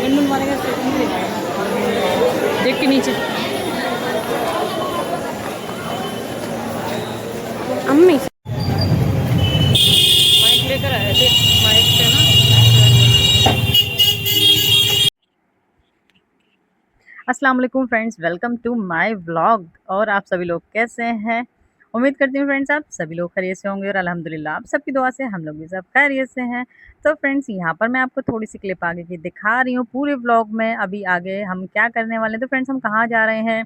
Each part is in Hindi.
गंडन वाले का स्टेशन भी देख के नीचे अम्मी माइक लेकर आए थे। माइक से ना अस्सलाम वालेकुम friends, welcome to my vlog. और आप सभी लोग कैसे हैं? उम्मीद करती हूँ फ्रेंड्स आप सभी लोग खैरियत से होंगे और अल्हम्दुलिल्लाह आप सबकी दुआ से हम लोग भी सब खैरियत से हैं। तो फ्रेंड्स यहाँ पर मैं आपको थोड़ी सी क्लिप आगे की दिखा रही हूँ पूरे व्लॉग में। अभी आगे हम क्या करने वाले हैं, तो फ्रेंड्स हम कहाँ जा रहे हैं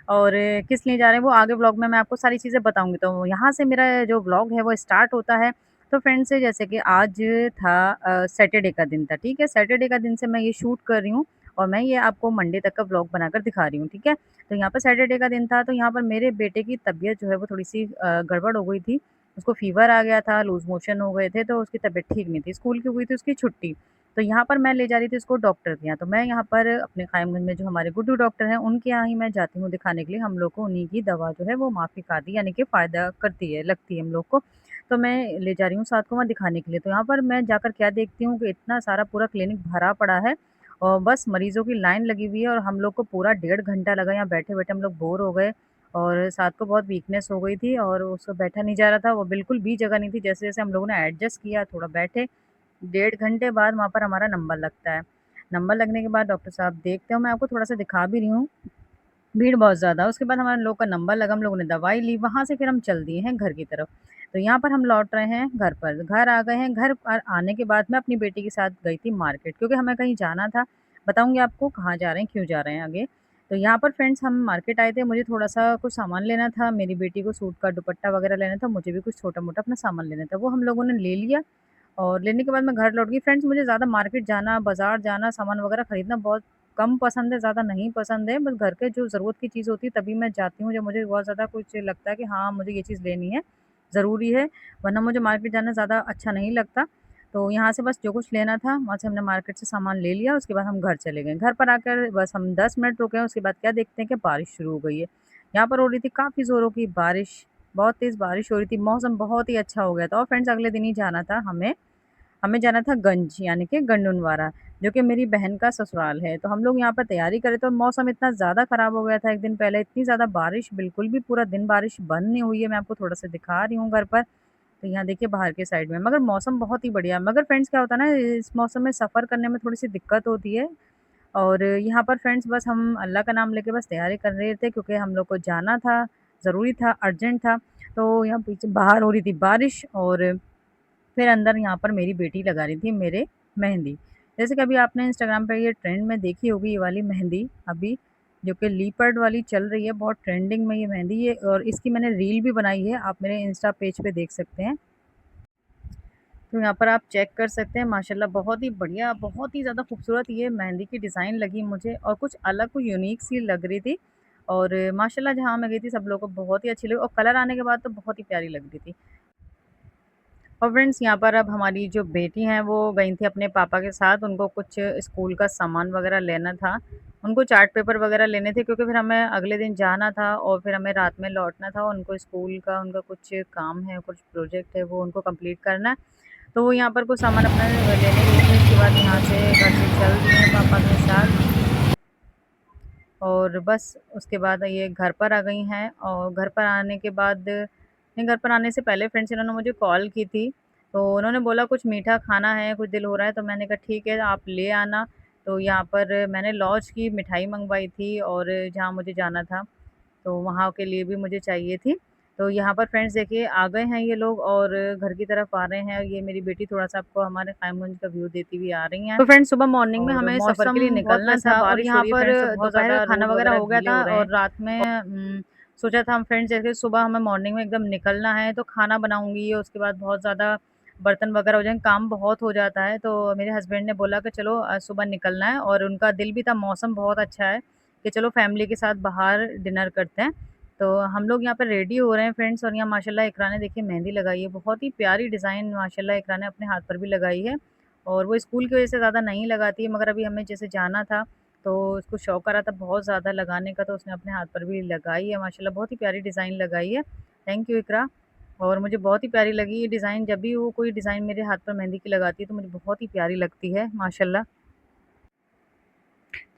और किस लिए जा रहे हैं वो आगे व्लॉग में मैं आपको सारी चीज़ें बताऊँगी। तो यहाँ से मेरा जो व्लॉग है वो स्टार्ट होता है। तो फ्रेंड्स जैसे कि आज था सैटरडे का दिन था, ठीक है? सैटरडे का दिन से मैं ये शूट कर रही हूँ और मैं ये आपको मंडे तक का व्लॉग बनाकर दिखा रही हूँ, ठीक है? तो यहाँ पर सैटरडे का दिन था, तो यहाँ पर मेरे बेटे की तबीयत जो है वो थोड़ी-सी गड़बड़ हो गई थी। उसको फ़ीवर आ गया था, लूज़ मोशन हो गए थे, तो उसकी तबीयत ठीक नहीं थी। स्कूल की हुई थी उसकी छुट्टी, तो यहाँ पर मैं ले जा रही थी उसको डॉक्टर के यहाँ। तो मैं यहाँ पर अपने कायमगंज में जो हमारे गुड्डू डॉक्टर हैं, उनके यहाँ ही मैं जाती हूँ दिखाने के लिए। हम लोग को उन्हीं की दवा जो है वो माफ़ी खाती यानी कि फ़ायदा करती है, लगती है हम लोग को। तो मैं ले जा रही हूँ साथ को वहाँ दिखाने के लिए। तो यहाँ पर मैं जाकर क्या देखती हूँ कि इतना सारा पूरा क्लिनिक भरा पड़ा है और बस मरीज़ों की लाइन लगी हुई है और हम लोग को पूरा डेढ़ घंटा लगा यहाँ बैठे-बैठे हम लोग बोर हो गए और साथ को बहुत वीकनेस हो गई थी और उसको बैठा नहीं जा रहा था, वो बिल्कुल भी जगह नहीं थी। जैसे-जैसे हम लोगों ने एडजस्ट किया, थोड़ा बैठे, डेढ़ घंटे बाद वहाँ पर हमारा नंबर लगता है। नंबर लगने के बाद डॉक्टर साहब देखते हो, मैं आपको थोड़ा-सा दिखा भी रही हूँ, भीड़ बहुत ज़्यादा। उसके बाद हमारे लोग का नंबर लगा, हम लोगों ने दवाई ली, वहाँ से फिर हम चल दिए हैं घर की तरफ। तो यहाँ पर हम लौट रहे हैं घर पर, घर आ गए हैं। घर पर आने के बाद मैं अपनी बेटी के साथ गई थी मार्केट क्योंकि हमें कहीं जाना था। बताऊँगी आपको कहाँ जा रहे हैं, क्यों जा रहे हैं आगे। तो यहाँ पर फ्रेंड्स हम मार्केट आए थे, मुझे थोड़ा-सा कुछ सामान लेना था, मेरी बेटी को सूट का दुपट्टा वगैरह लेना था, मुझे भी कुछ छोटा-मोटा अपना सामान लेना था। वो हम लोगों ने ले लिया और लेने के बाद मैं घर लौट गई। फ्रेंड्स मुझे ज़्यादा मार्केट जाना, बाज़ार जाना, सामान वगैरह खरीदना बहुत कम पसंद है, ज़्यादा नहीं पसंद है। बस घर के जो ज़रूरत की चीज़ होती है तभी मैं जाती हूँ, जब मुझे बहुत ज़्यादा कुछ लगता है कि हाँ, मुझे ये चीज़ लेनी है, ज़रूरी है, वरना मुझे मार्केट जाना ज़्यादा अच्छा नहीं लगता। तो यहाँ से बस जो कुछ लेना था, वहाँ से हमने मार्केट से सामान ले लिया, उसके बाद हम घर चले गए। घर पर आकर बस हम 10 मिनट रुके, उसके बाद क्या देखते हैं कि बारिश शुरू हो गई है। यहाँ पर हो रही थी काफ़ी ज़ोरों की बारिश, बहुत तेज़ बारिश हो रही थी, मौसम बहुत ही अच्छा हो गया था और फ्रेंड्स अगले दिन ही जाना था हमें। हमें जाना था गंज यानी कि गंडोनवारा, जो कि मेरी बहन का ससुराल है। तो हम लोग यहाँ पर तैयारी करे तो मौसम इतना ज़्यादा ख़राब हो गया था 1 दिन पहले, इतनी ज़्यादा बारिश बिल्कुल भी पूरा दिन बारिश बंद नहीं हुई है। मैं आपको थोड़ा-सा दिखा रही हूँ घर पर। तो यहाँ देखिए बाहर के साइड में, मगर मौसम बहुत ही बढ़िया है। मगर फ्रेंड्स क्या होता है ना, इस मौसम में सफ़र करने में थोड़ी-सी दिक्कत होती है और यहाँ पर फ्रेंड्स बस हम अल्लाह का नाम लेके बस तैयारी कर रहे थे क्योंकि हम लोग को जाना था, ज़रूरी था, अर्जेंट था। तो यहाँ पीछे बाहर हो रही थी बारिश और फिर अंदर यहाँ पर मेरी बेटी लगा रही थी मेरे मेहंदी। जैसे कि अभी आपने इंस्टाग्राम पे ये ट्रेंड में देखी होगी ये वाली मेहंदी अभी, जो कि लीपर्ड वाली चल रही है, बहुत ट्रेंडिंग में ये मेहंदी है और इसकी मैंने रील भी बनाई है, आप मेरे इंस्टा पेज पे देख सकते हैं। तो यहाँ पर आप चेक कर सकते हैं माशाल्लाह बहुत ही बढ़िया, बहुत ही ज़्यादा खूबसूरत ये मेहंदी की डिज़ाइन लगी मुझे और कुछ अलग, कुछ यूनिक सी लग रही थी और माशाल्लाह जहाँ मैं गई थी सब लोगों को बहुत ही अच्छी लगी और कलर आने के बाद तो बहुत ही प्यारी लग रही थी। और फ्रेंड्स यहाँ पर अब हमारी जो बेटी हैं वो गई थी अपने पापा के साथ, उनको कुछ स्कूल का सामान वगैरह लेना था। उनको चार्ट पेपर वगैरह लेने थे क्योंकि फिर हमें अगले दिन जाना था और फिर हमें रात में लौटना था। उनको स्कूल का उनका कुछ काम है, कुछ प्रोजेक्ट है वो उनको कंप्लीट करना है। तो वो यहाँ पर कुछ सामान अपना लेने गई थी, उसके बाद यहाँ से घर से चल दिए हैं पापा के साथ और बस उसके बाद ये घर पर आ गई हैं और घर पर आने के बाद नहीं, घर पर आने से पहले फ्रेंड्स इन्होंने मुझे कॉल की थी। तो उन्होंने बोला कुछ मीठा खाना है, कुछ दिल हो रहा है, तो मैंने कहा ठीक है आप ले आना। तो यहाँ पर मैंने लॉज की मिठाई मँगवाई थी और जहाँ मुझे जाना था, तो वहाँ के लिए भी मुझे चाहिए थी। तो यहाँ पर फ्रेंड्स देखिए आ गए हैं ये लोग और घर की तरफ आ रहे हैं और ये मेरी बेटी थोड़ा-सा आपको हमारे कायमगंज का व्यू देती हुई आ रही हैं। तो फ्रेंड्स सुबह मॉर्निंग में और हमें सफ़र के लिए मौसम बहुत निकलना वैसा था और बारिश हो यहाँ रही है पर फ्रेंड्स, तो बहुत दोपहर का ज़्यादा खाना रोड वगैरह वगैरह हो गया गीले था हो रहे हैं। और रात में सोचा था हम फ्रेंड्स जैसे सुबह हमें मॉर्निंग में एकदम निकलना है तो खाना बनाऊँगी, उसके बाद बहुत ज़्यादा बर्तन वगैरह हो जाएँगे, काम बहुत हो जाता है। तो मेरे हस्बैंड ने बोला कि चलो सुबह निकलना है और उनका दिल भी था, मौसम बहुत अच्छा है कि चलो फैमिली के साथ बाहर डिनर करते हैं। तो हम लोग यहाँ पे रेडी हो रहे हैं फ्रेंड्स और यहाँ माशाल्लाह इकरा ने देखिए मेहंदी लगाई है, बहुत ही प्यारी डिज़ाइन माशाल्लाह इकरा ने अपने हाथ पर भी लगाई है और वो स्कूल की वजह से ज़्यादा नहीं लगाती है, मगर अभी हमें जैसे जाना था तो उसको शौक आ रहा था बहुत ज़्यादा लगाने का, तो उसने अपने हाथ पर भी लगाई है माशाल्लाह, बहुत ही प्यारी डिज़ाइन लगाई है। थैंक यू इकरा। और मुझे बहुत ही प्यारी लगी ये डिज़ाइन, जब भी वो कोई डिज़ाइन मेरे हाथ पर मेहंदी की लगाती है तो मुझे बहुत ही प्यारी लगती है माशाल्लाह।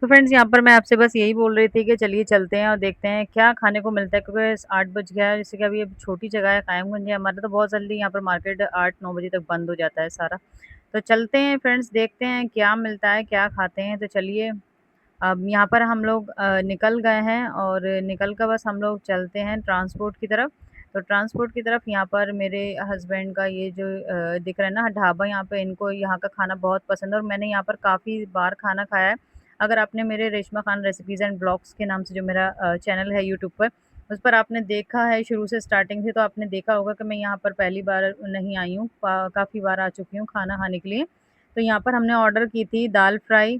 तो फ्रेंड्स यहाँ पर मैं आपसे बस यही बोल रही थी कि चलिए चलते हैं और देखते हैं क्या खाने को मिलता है, क्योंकि 8 बज गया है, जैसे कि अभी ये छोटी जगह है कायमगंज है हमारा, तो बहुत जल्दी यहाँ पर मार्केट 8-9 बजे तक बंद हो जाता है सारा। तो चलते हैं फ्रेंड्स, देखते हैं क्या मिलता है, क्या खाते हैं। तो चलिए अब यहाँ पर हम लोग निकल गए हैं और निकल कर बस हम लोग चलते हैं ट्रांसपोर्ट की तरफ। तो ट्रांसपोर्ट की तरफ यहाँ पर मेरे हस्बैंड का ये जो दिख रहा है ना ढाबा, यहाँ पे इनको यहाँ का खाना बहुत पसंद है और मैंने यहाँ पर काफ़ी बार खाना खाया है। अगर आपने मेरे Reshma Khan recipes and blogs के नाम से जो मेरा चैनल है यूट्यूब पर, उस पर आपने देखा है शुरू से स्टार्टिंग से, तो आपने देखा होगा कि मैं यहाँ पर पहली बार नहीं आई हूँ, काफ़ी बार आ चुकी हूँ खाना खाने के लिए। तो यहाँ पर हमने ऑर्डर की थी दाल फ्राई,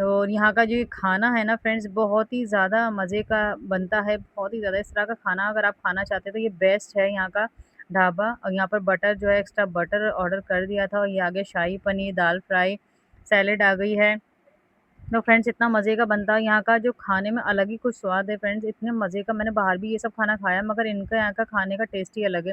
और यहाँ का जो ये खाना है ना फ्रेंड्स, बहुत ही ज़्यादा मज़े का बनता है, बहुत ही ज़्यादा। इस तरह का खाना अगर आप खाना चाहते हैं तो ये बेस्ट है यहाँ का ढाबा। और यहाँ पर बटर जो है, एक्स्ट्रा बटर ऑर्डर कर दिया था, और ये आ गया शाही पनीर, दाल फ्राई, सैलेड आ गई है। तो फ्रेंड्स इतना मज़े का बनता है यहाँ का जो खाने में, अलग ही कुछ स्वाद है फ्रेंड्स, इतने मज़े का। मैंने बाहर भी ये सब खाना खाया मगर इनका यहाँ का खाने का टेस्ट ही अलग है।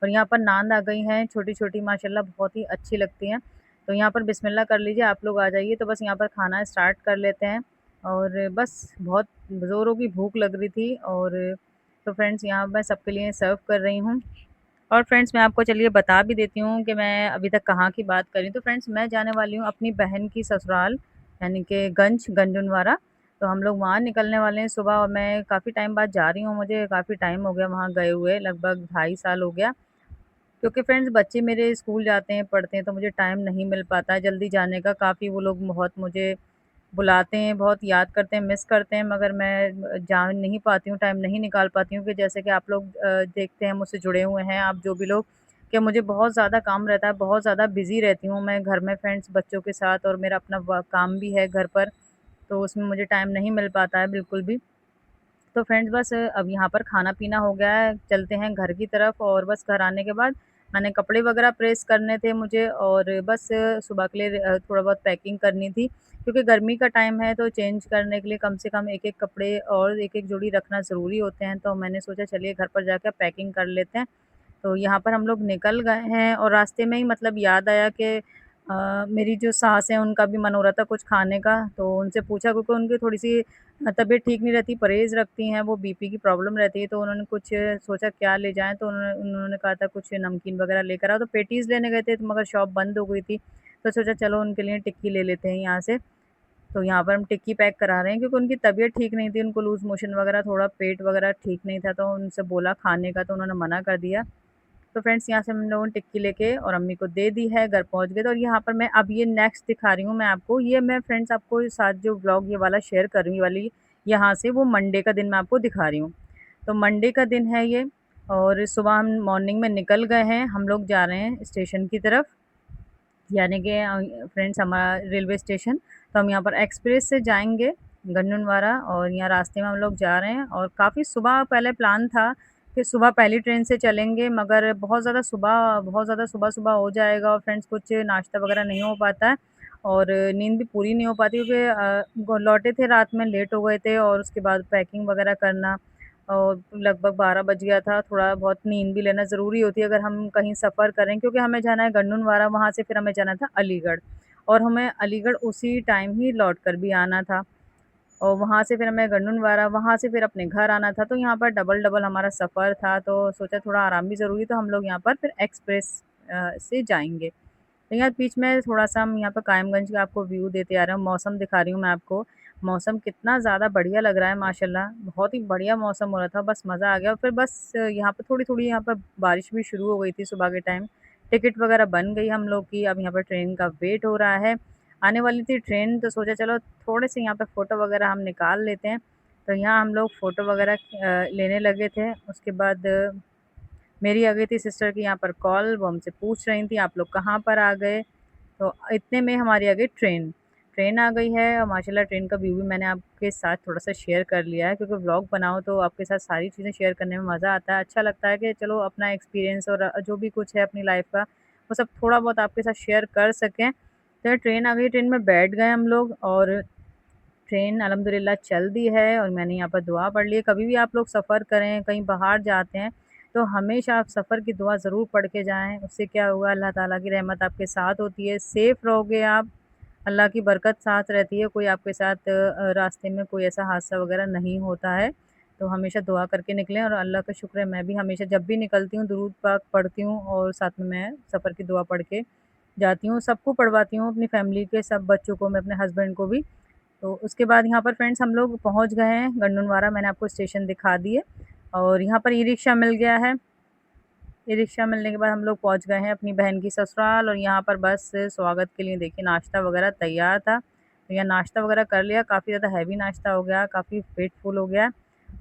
और यहाँ पर नान आ गई हैं छोटी-छोटी, माशाल्लाह बहुत ही अच्छी लगती हैं। तो यहाँ पर बिस्मिल्लाह कर लीजिए, आप लोग आ जाइए। तो बस यहाँ पर खाना स्टार्ट कर लेते हैं, और बस बहुत ज़ोरों की भूख लग रही थी। और तो फ्रेंड्स यहाँ मैं सबके लिए सर्व कर रही हूँ। और फ्रेंड्स मैं आपको चलिए बता भी देती हूँ कि मैं अभी तक कहाँ की बात कर रही हूँ। तो फ्रेंड्स मैं जाने वाली हूँ अपनी बहन की ससुराल, यानी कि गंजनवारा। तो हम लोग वहाँ निकलने वाले हैं सुबह, और मैं काफ़ी टाइम बाद जा रही हूँ, मुझे काफ़ी टाइम हो गया वहाँ गए हुए, लगभग 2.5 साल हो गया। क्योंकि फ्रेंड्स बच्चे मेरे स्कूल जाते हैं, पढ़ते हैं, तो मुझे टाइम नहीं मिल पाता है जल्दी जाने का। काफ़ी वो लोग बहुत मुझे बुलाते हैं, बहुत याद करते हैं, मिस करते हैं, मगर मैं जा नहीं पाती हूँ, टाइम नहीं निकाल पाती हूँ। कि जैसे कि आप लोग देखते हैं, मुझसे जुड़े हुए हैं आप जो भी लोग, कि मुझे बहुत ज़्यादा काम रहता है, बहुत ज़्यादा बिज़ी रहती हूँ मैं घर में फ्रेंड्स बच्चों के साथ, और मेरा अपना काम भी है घर पर, तो उसमें मुझे टाइम नहीं मिल पाता है बिल्कुल भी। तो फ्रेंड्स बस अब यहाँ पर खाना-पीना हो गया है, चलते हैं घर की तरफ। और बस घर आने के बाद मैंने कपड़े वगैरह प्रेस करने थे मुझे, और बस सुबह के लिए थोड़ा बहुत पैकिंग करनी थी, क्योंकि गर्मी का टाइम है तो चेंज करने के लिए कम से कम 1-1 कपड़े और 1-1 जोड़ी रखना ज़रूरी होते हैं। तो मैंने सोचा चलिए घर पर जाकर पैकिंग कर लेते हैं। तो यहाँ पर हम लोग निकल गए हैं, और रास्ते में ही मतलब याद आया कि मेरी जो सास हैं उनका भी मन हो रहा था कुछ खाने का, तो उनसे पूछा, क्योंकि उनकी थोड़ी-सी तबीयत ठीक नहीं रहती, परहेज़ रखती हैं, वो बीपी की प्रॉब्लम रहती है, तो उन्होंने कुछ सोचा क्या ले जाएँ, तो उन्होंने उन्होंने कहा था कुछ नमकीन वगैरह लेकर आओ। तो पैटीज़ लेने गए थे, तो मगर शॉप बंद हो गई थी, तो सोचा चलो उनके लिए टिक्की ले लेते हैं यहाँ से। तो यहाँ पर हम टिक्की पैक करा रहे हैं, क्योंकि उनकी तबीयत ठीक नहीं थी, उनको लूज़ मोशन वगैरह, थोड़ा पेट वगैरह ठीक नहीं था, तो उनसे बोला खाने का, तो उन्होंने मना कर दिया। तो फ्रेंड्स यहाँ से हम लोगों ने टिक्की लेके और अम्मी को दे दी है, घर पहुँच गए थे। और यहाँ पर मैं अब ये नेक्स्ट दिखा रही हूँ मैं आपको, ये मैं फ्रेंड्स आपको साथ जो व्लॉग ये वाला शेयर कर रही हूँ, ये वाली यहाँ से, वो मंडे का दिन मैं आपको दिखा रही हूँ। तो मंडे का दिन है ये, और सुबह हम मॉर्निंग में निकल गए हैं, हम लोग जा रहे हैं स्टेशन की तरफ, यानी कि फ्रेंड्स हमारा रेलवे स्टेशन। तो हम यहाँ पर एक्सप्रेस से जाएँगे गंजनवारा, और यहाँ रास्ते में हम लोग जा रहे हैं। और काफ़ी सुबह पहले प्लान था कि सुबह पहली ट्रेन से चलेंगे, मगर बहुत ज़्यादा सुबह-सुबह हो जाएगा, और फ्रेंड्स कुछ नाश्ता वगैरह नहीं हो पाता है, और नींद भी पूरी नहीं हो पाती, क्योंकि लौटे थे रात में, लेट हो गए थे, और उसके बाद पैकिंग वगैरह करना, और लगभग 12 बज गया था। थोड़ा बहुत नींद भी लेना ज़रूरी होती है अगर हम कहीं सफ़र करें, क्योंकि हमें जाना है गंडूनवारा, वहाँ से फिर हमें जाना था अलीगढ़, और हमें अलीगढ़ उसी टाइम ही लौट कर भी आना था। और वहाँ से फिर हमें गंडूनवारा, वहाँ से फिर अपने घर आना था। तो यहाँ पर डबल-डबल हमारा सफ़र था, तो सोचा थोड़ा आराम भी ज़रूरी, तो हम लोग यहाँ पर फिर एक्सप्रेस से जाएँगे। तो यहाँ बीच में थोड़ा-सा हम यहाँ पे कायमगंज का आपको व्यू देते आ रहे हैं, मौसम दिखा रही हूँ मैं आपको। मौसम कितना ज़्यादा बढ़िया लग रहा है माशाल्लाह, बहुत ही बढ़िया मौसम हो रहा था, बस मज़ा आ गया। और फिर बस यहाँ पे थोड़ी-थोड़ी यहाँ पर बारिश भी शुरू हो गई थी सुबह के टाइम। टिकट वगैरह बन गई हम लोग की, अब यहाँ पर ट्रेन का वेट हो रहा है। आने वाली थी ट्रेन, तो सोचा चलो थोड़े से यहाँ पे फ़ोटो वगैरह हम निकाल लेते हैं। तो यहाँ हम लोग फ़ोटो वगैरह लेने लगे थे। उसके बाद मेरी आ गई थी सिस्टर की यहाँ पर कॉल, वो हमसे पूछ रही थी आप लोग कहाँ पर आ गए? तो इतने में हमारी आ गई ट्रेन। ट्रेन आ गई है, और माशाल्लाह ट्रेन का व्यू भी मैंने आपके साथ थोड़ा-सा शेयर कर लिया है, क्योंकि व्लॉग बनाओ तो आपके साथ सारी चीज़ें शेयर करने में मज़ा आता है। अच्छा लगता है कि चलो अपना एक्सपीरियंस और जो भी कुछ है अपनी लाइफ़ का, वो सब थोड़ा बहुत आपके साथ शेयर कर सकें। तो ट्रेन आ गई, ट्रेन में बैठ गए हम लोग, और ट्रेन अल्हम्दुलिल्लाह चल दी है, और मैंने यहाँ पर दुआ पढ़ ली है। कभी भी आप लोग सफ़र करें, कहीं बाहर जाते हैं, तो हमेशा आप सफ़र की दुआ ज़रूर पढ़ के जाएँ। उससे क्या होगा, अल्लाह ताला की रहमत आपके साथ होती है, सेफ़ रहोगे आप, अल्लाह की बरकत साथ रहती है, कोई आपके साथ रास्ते में कोई ऐसा हादसा वग़ैरह नहीं होता है। तो हमेशा दुआ करके निकलें और अल्लाह का शुक्र है मैं भी हमेशा जब भी निकलती हूँ दुरूद पाक पढ़ती हूँ और साथ में मैं सफ़र की दुआ पढ़ के जाती हूँ। सबको पढ़वाती हूँ, अपनी फ़ैमिली के सब बच्चों को, मैं अपने हस्बैंड को भी। तो उसके बाद यहाँ पर फ्रेंड्स हम लोग पहुँच गए हैं गंडोनवारा, मैंने आपको स्टेशन दिखा दिए और यहाँ पर ई-रिक्शा मिल गया है। ई-रिक्शा मिलने के बाद हम लोग पहुँच गए हैं अपनी बहन की ससुराल और यहाँ पर बस स्वागत के लिए देखिए नाश्ता वग़ैरह तैयार था। तो यहाँ नाश्ता वग़ैरह कर लिया, काफ़ी ज़्यादा हेवी नाश्ता हो गया, काफ़ी पेट फुल हो गया।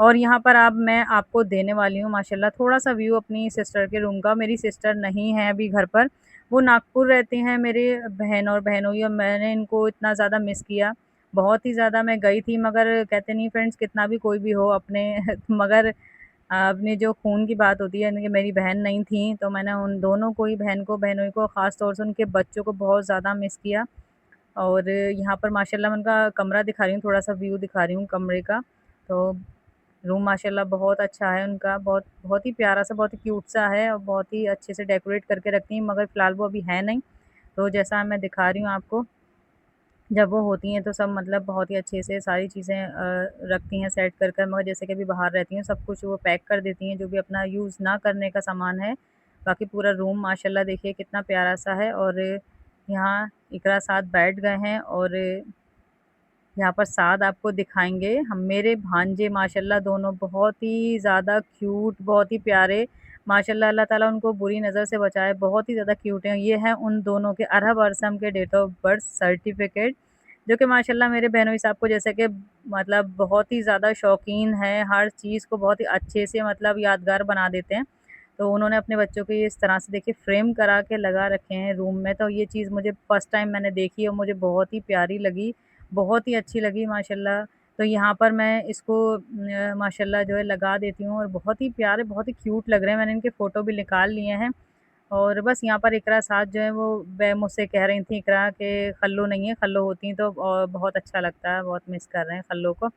और यहाँ पर अब मैं आपको देने वाली हूँ माशाल्लाह थोड़ा-सा व्यू अपनी सिस्टर के रूम का। मेरी सिस्टर नहीं है अभी घर पर, वो नागपुर रहते हैं मेरे बहन और बहनोई और मैंने इनको इतना ज़्यादा मिस किया। बहुत ही ज़्यादा मैं गई थी मगर कहते नहीं फ्रेंड्स कितना भी कोई भी हो अपने मगर अपनी जो खून की बात होती है कि मेरी बहन नहीं थी, तो मैंने उन दोनों को ही बहन को, बहनोई को ख़ास तौर से उनके बच्चों को बहुत ज़्यादा मिस किया। और यहाँ पर माशाल्लाह मैं उनका कमरा दिखा रही हूँ, थोड़ा-सा व्यू दिखा रही हूँ कमरे का। तो रूम माशाल्लाह बहुत अच्छा है उनका, बहुत बहुत ही प्यारा-सा, बहुत ही क्यूट सा है और बहुत ही अच्छे से डेकोरेट करके रखती हैं, मगर फ़िलहाल वो अभी है नहीं। तो जैसा मैं दिखा रही हूँ आपको, जब वो होती हैं तो सब मतलब बहुत ही अच्छे से सारी चीज़ें रखती हैं सेट कर मगर जैसे कि अभी बाहर रहती हैं सब कुछ वो पैक कर देती हैं जो भी अपना यूज़ ना करने का सामान है। बाकी पूरा रूम माशाल्लाह देखिए कितना प्यारा-सा है और यहाँ इकरा साथ बैठ गए हैं और यहाँ पर साद आपको दिखाएँगे। हम मेरे भांजे माशाल्लाह दोनों बहुत ही ज़्यादा क्यूट, बहुत ही प्यारे, माशाल्लाह अल्लाह ताला उनको बुरी नज़र से बचाए, बहुत ही ज़्यादा क्यूट हैं। ये हैं उन दोनों के अरहब अरसम के डेट ऑफ बर्थ सर्टिफ़िकेट, जो कि माशाल्लाह मेरे बहनोई साहब को जैसे कि मतलब बहुत ही ज़्यादा शौकीन हैं, हर चीज़ को बहुत ही अच्छे से मतलब यादगार बना देते हैं। तो उन्होंने अपने बच्चों को ये इस तरह से देखिए फ्रेम करा के लगा रखे हैं रूम में, तो ये चीज़ मुझे फर्स्ट टाइम मैंने देखी और मुझे बहुत ही प्यारी लगी। बहुत ही अच्छी लगी माशाल्लाह। तो यहाँ पर मैं इसको माशाल्लाह जो है लगा देती हूँ और बहुत ही प्यारे, बहुत ही क्यूट लग रहे हैं। मैंने इनके फ़ोटो भी निकाल लिए हैं और बस यहाँ पर इकरा साथ जो है वो मुझसे कह रही थी इकरा कि खल्लो नहीं है, खल्लो होती तो बहुत अच्छा लगता है, बहुत मिस कर रहे हैं खल्लो को।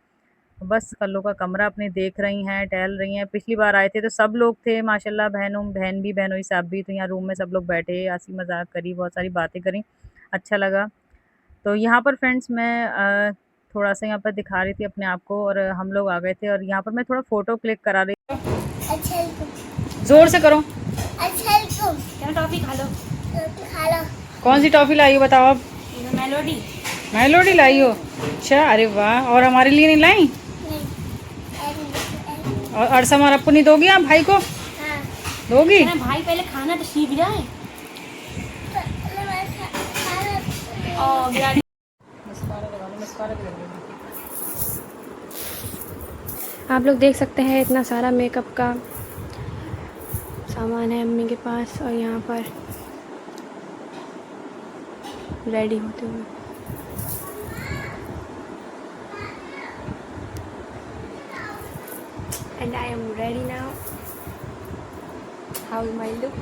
बस खल्लो का कमरा अपने देख रही हैं, टहल रही हैं। पिछली बार आए थे तो सब लोग थे माशाल्लाह, बहन भी, बहनोई साहब भी, तो यहाँ रूम में सब लोग बैठे, हँसी-मज़ाक करी, बहुत सारी बातें करी, अच्छा लगा। तो यहाँ पर फ्रेंड्स मैं थोड़ा-सा यहाँ पर दिखा रही थी अपने आप को और हम लोग आ गए थे और यहाँ पर मैं थोड़ा फ़ोटो क्लिक करा रही। ज़ोर से करो। चलो टॉफी खा लो। कौन सी टॉफ़ी लाई हो बताओ अब? मेलोडी। मेलोडी लाई हो? अच्छा, अरे वाह! और हमारे लिए नहीं लाई? और अरसम और आपको नहीं दोगी आप भाई को? हाँ। दोगी? भाई पहले खाना तो सीख जाए। और बिरयानी आप लोग देख सकते हैं इतना सारा मेकअप का सामान है अम्मी के पास और यहाँ पर रेडी होते हुए and I am ready now. How is my look?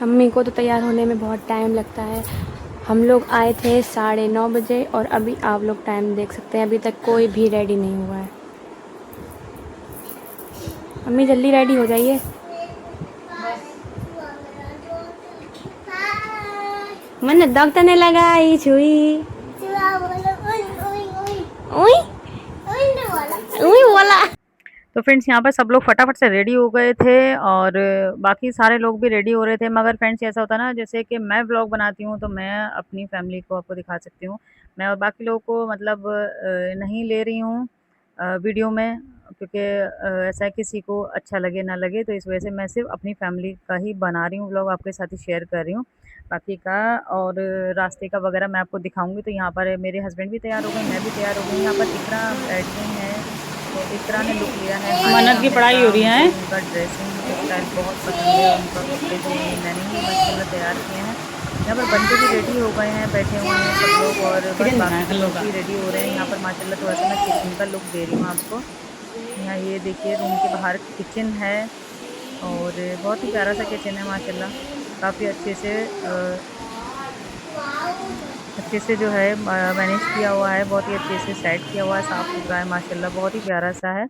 अम्मी को तो तैयार होने में बहुत टाइम लगता है। हम लोग आए थे 9:30 बजे और अभी आप लोग टाइम देख सकते हैं, अभी तक कोई भी रेडी नहीं हुआ है। अम्मी जल्दी रेडी हो जाइए। मैंने डॉक्टर ने लगाई छुई बोला। तो फ्रेंड्स यहाँ पर सब लोग फटाफट से रेडी हो गए थे और बाकी सारे लोग भी रेडी हो रहे थे, मगर फ्रेंड्स ऐसा होता है ना जैसे कि मैं व्लॉग बनाती हूँ तो मैं अपनी फैमिली को आपको दिखा सकती हूँ, मैं और बाकी लोगों को मतलब नहीं ले रही हूँ वीडियो में, क्योंकि ऐसा है किसी को अच्छा लगे ना लगे, तो इस वजह से मैं सिर्फ अपनी फैमिली का ही बना रही हूँ व्लॉग, आपके साथ ही शेयर कर रही हूँ बाकी का। और रास्ते का वगैरह मैं आपको दिखाऊंगी। तो यहाँ पर मेरे हस्बैंड भी तैयार हो गए, मैं भी तैयार हो गई, यहाँ पर इकरा बैठ गई हैं, तो इकरा ने लुक लिया है। मन्नत की पढ़ाई हो रही है। उनका ड्रेसिंग स्टाइल बहुत पसंद है, उनका कपड़े जो मैंने ही माशाल्लाह तैयार किए हैं। यहाँ पर बच्चे भी रेडी हो गए हैं, बैठे हुए हैं सब लोग और बस बाकी लोग भी रेडी हो रहे हैं। यहाँ पर माशाल्लाह थोड़ा सा मैं किचन का लुक दे रही हूँ आपको। यहाँ ये देखिए रूम के बाहर किचन है और बहुत ही प्यारा सा किचन है माशाल्लाह, काफ़ी अच्छे से जो है मैनेज किया हुआ है, बहुत ही अच्छे से सेट किया हुआ है, साफ़ सुथरा है माशाल्लाह, बहुत ही प्यारा सा है।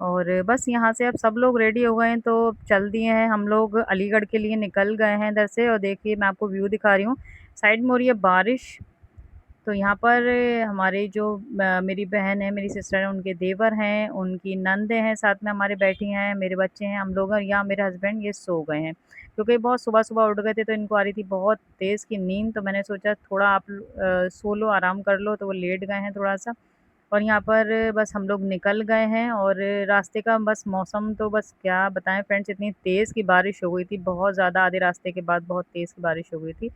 और बस यहाँ से अब सब लोग रेडी हो गए हैं, तो चल दिए हैं हम लोग अलीगढ़ के लिए निकल गए हैं इधर से। और देखिए मैं आपको व्यू दिखा रही हूँ, साइड में हो रही है बारिश। तो यहाँ पर हमारे जो मेरी बहन है, मेरी सिस्टर है, उनके देवर हैं, उनकी नंदें हैं, साथ में हमारे बैठी हैं, मेरे बच्चे हैं, हम लोग और यहाँ मेरे हस्बैंड ये सो गए हैं। क्योंकि बहुत सुबह-सुबह उठ गए थे तो इनको आ रही थी बहुत तेज़ की नींद, तो मैंने सोचा थोड़ा आप सो लो, आराम कर लो, तो वो लेट गए हैं थोड़ा-सा। और यहाँ पर बस हम लोग निकल गए हैं और रास्ते का बस मौसम तो बस क्या बताएँ फ्रेंड्स, इतनी तेज़ की बारिश हो गई थी, बहुत ज़्यादा आधे रास्ते के बाद बहुत तेज़ की बारिश हो गई थी।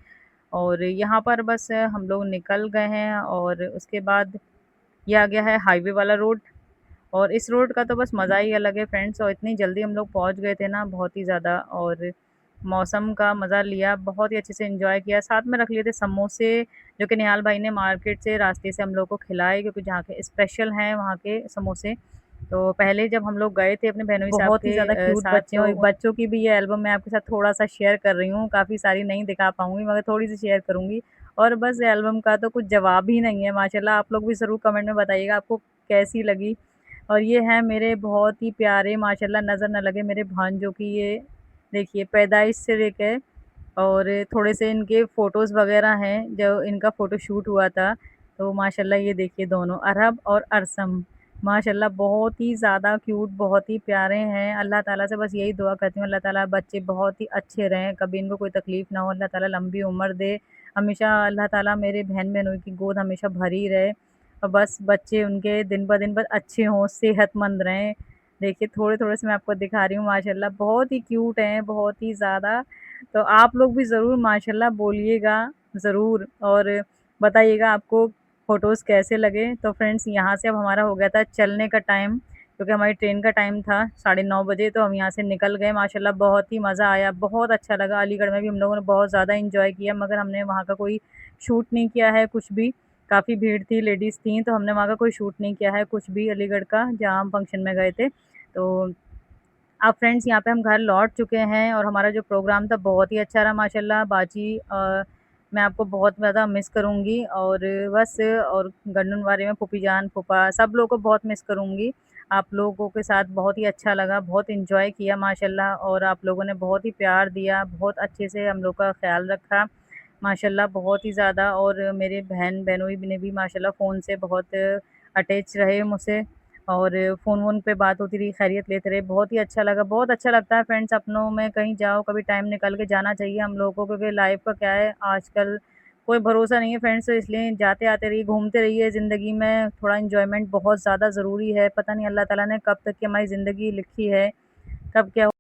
और यहाँ पर बस हम लोग निकल गए हैं और उसके बाद ये आ गया है हाईवे वाला रोड। और इस रोड का तो बस मज़ा ही अलग है फ्रेंड्स, और इतनी जल्दी हम लोग पहुँच गए थे ना, बहुत ही ज़्यादा। और मौसम का मज़ा लिया, बहुत ही अच्छे से एंजॉय किया, साथ में रख लिए थे समोसे, जो कि निहाल भाई ने मार्केट से रास्ते से हम लोग को खिलाए, क्योंकि जहाँ के स्पेशल हैं वहाँ के समोसे। तो पहले जब हम लोग गए थे अपने बहनोई साहब बहुत ही के ज़्यादा क्यूट साथ, बच्चे तो हैं। बच्चों की भी ये एल्बम मैं आपके साथ थोड़ा-सा शेयर कर रही हूँ, काफ़ी सारी नहीं दिखा पाऊँगी मगर थोड़ी-सी शेयर करूँगी। और बस एल्बम का तो कुछ जवाब ही नहीं है माशाल्लाह, आप लोग भी ज़रूर कमेंट में बताइएगा आपको कैसी लगी। और ये हैं मेरे बहुत ही प्यारे माशाल्लाह, नज़र ना लगे मेरे भांजों की ये देखिए पैदाइश से लेके। और थोड़े से इनके फ़ोटोज़ वग़ैरह हैं, जो इनका फ़ोटोशूट हुआ था। तो माशाल्लाह ये देखिए दोनों अरहब और अरसम, माशाल्लाह बहुत ही ज़्यादा क्यूट, बहुत ही प्यारे हैं। अल्लाह ताला से बस यही दुआ करती हूँ, अल्लाह ताला बच्चे बहुत ही अच्छे रहें, कभी इनको कोई तकलीफ़ ना हो, अल्लाह ताला लंबी उम्र दे। हमेशा अल्लाह ताला मेरे बहन-बहनोई की गोद हमेशा भरी रहे और बस बच्चे उनके दिन ब दिन बस अच्छे हों, सेहतमंद रहें। देखिए थोड़े-थोड़े से मैं आपको दिखा रही हूँ माशाल्लाह, बहुत ही क्यूट हैं, बहुत ही ज़्यादा। तो आप लोग भी ज़रूर माशाल्लाह बोलिएगा ज़रूर और बताइएगा आपको फ़ोटोज़ कैसे लगे। तो फ्रेंड्स यहाँ से अब हमारा हो गया था चलने का टाइम, क्योंकि हमारी ट्रेन का टाइम था 9:30 बजे, तो हम यहाँ से निकल गए। माशाल्लाह बहुत ही मज़ा आया, बहुत अच्छा लगा। अलीगढ़ में भी हम लोगों ने बहुत ज़्यादा एन्जॉय किया, मगर हमने वहाँ का कोई शूट नहीं किया है कुछ भी। काफ़ी भीड़ थी, लेडीज़ थीं, तो हमने वहाँ का कोई शूट नहीं किया है कुछ भी अलीगढ़ का, जहाँ हम फंक्शन में गए थे। तो अब फ्रेंड्स यहाँ पे हम घर लौट चुके हैं और हमारा जो प्रोग्राम था बहुत ही अच्छा रहा माशाल्लाह। बाजी मैं आपको बहुत ज़्यादा मिस करूँगी और बस। और गंडनवारी में फूफी जान, फूफा सब लोगों को बहुत मिस करूँगी। आप लोगों के साथ बहुत ही अच्छा लगा, बहुत एन्जॉय किया माशाल्लाह, और आप लोगों ने बहुत ही प्यार दिया, बहुत अच्छे से हम लोग का ख़्याल रखा माशाल्लाह, बहुत ही ज़्यादा। और मेरे बहन-बहनोई ने भी माशाल्लाह फ़ोन से बहुत अटैच रहे मुझसे और फ़ोन-वोन पे बात होती रही, खैरियत लेते रहे, बहुत ही अच्छा लगा। बहुत अच्छा लगता है फ्रेंड्स, अपनों में कहीं जाओ, कभी टाइम निकाल के जाना चाहिए हम लोगों को, क्योंकि लाइफ़ का क्या है आजकल कोई भरोसा नहीं है फ्रेंड्स, तो इसलिए जाते-आते रहिए, घूमते रहिए। ज़िंदगी में थोड़ा एन्जॉयमेंट बहुत ज़्यादा ज़रूरी है, पता नहीं अल्लाह ताला ने कब तक की हमारी ज़िंदगी लिखी है, कब क्या।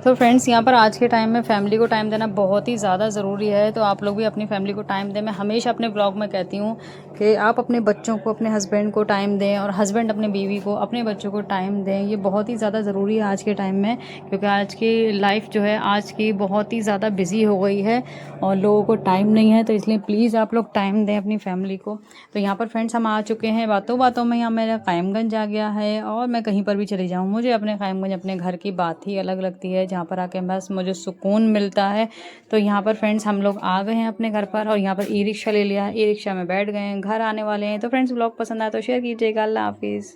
तो फ्रेंड्स यहाँ पर आज के टाइम में फैमिली को टाइम देना बहुत ही ज़्यादा ज़रूरी है, तो आप लोग भी अपनी फैमिली को टाइम दें। मैं हमेशा अपने ब्लॉग में कहती हूँ कि आप अपने बच्चों को, अपने हस्बैंड को टाइम दें और हस्बैंड अपने बीवी को, अपने बच्चों को टाइम दें। ये बहुत ही ज़्यादा ज़रूरी है आज के टाइम में, क्योंकि आज की लाइफ जो है आज की बहुत ही ज़्यादा बिजी हो गई है और लोगों को टाइम नहीं है, तो इसलिए प्लीज़ आप लोग टाइम दें अपनी फैमिली को। तो यहाँ पर फ्रेंड्स हम आ चुके हैं, बातों बातों में यहाँ मेरा कायमगंज आ गया है और मैं कहीं पर भी चली जाऊँ, मुझे अपने कायमगंज, अपने घर की बात ही अलग लगती है, जहाँ पर आके बस मुझे सुकून मिलता है। तो यहाँ पर फ्रेंड्स हम लोग आ गए हैं अपने घर पर और यहाँ पर ई रिक्शा ले लिया है, ई रिक्शा में बैठ गए हैं, घर आने वाले हैं। तो फ्रेंड्स ब्लॉग पसंद आया तो शेयर कीजिएगा। अल्लाह हाफिज़।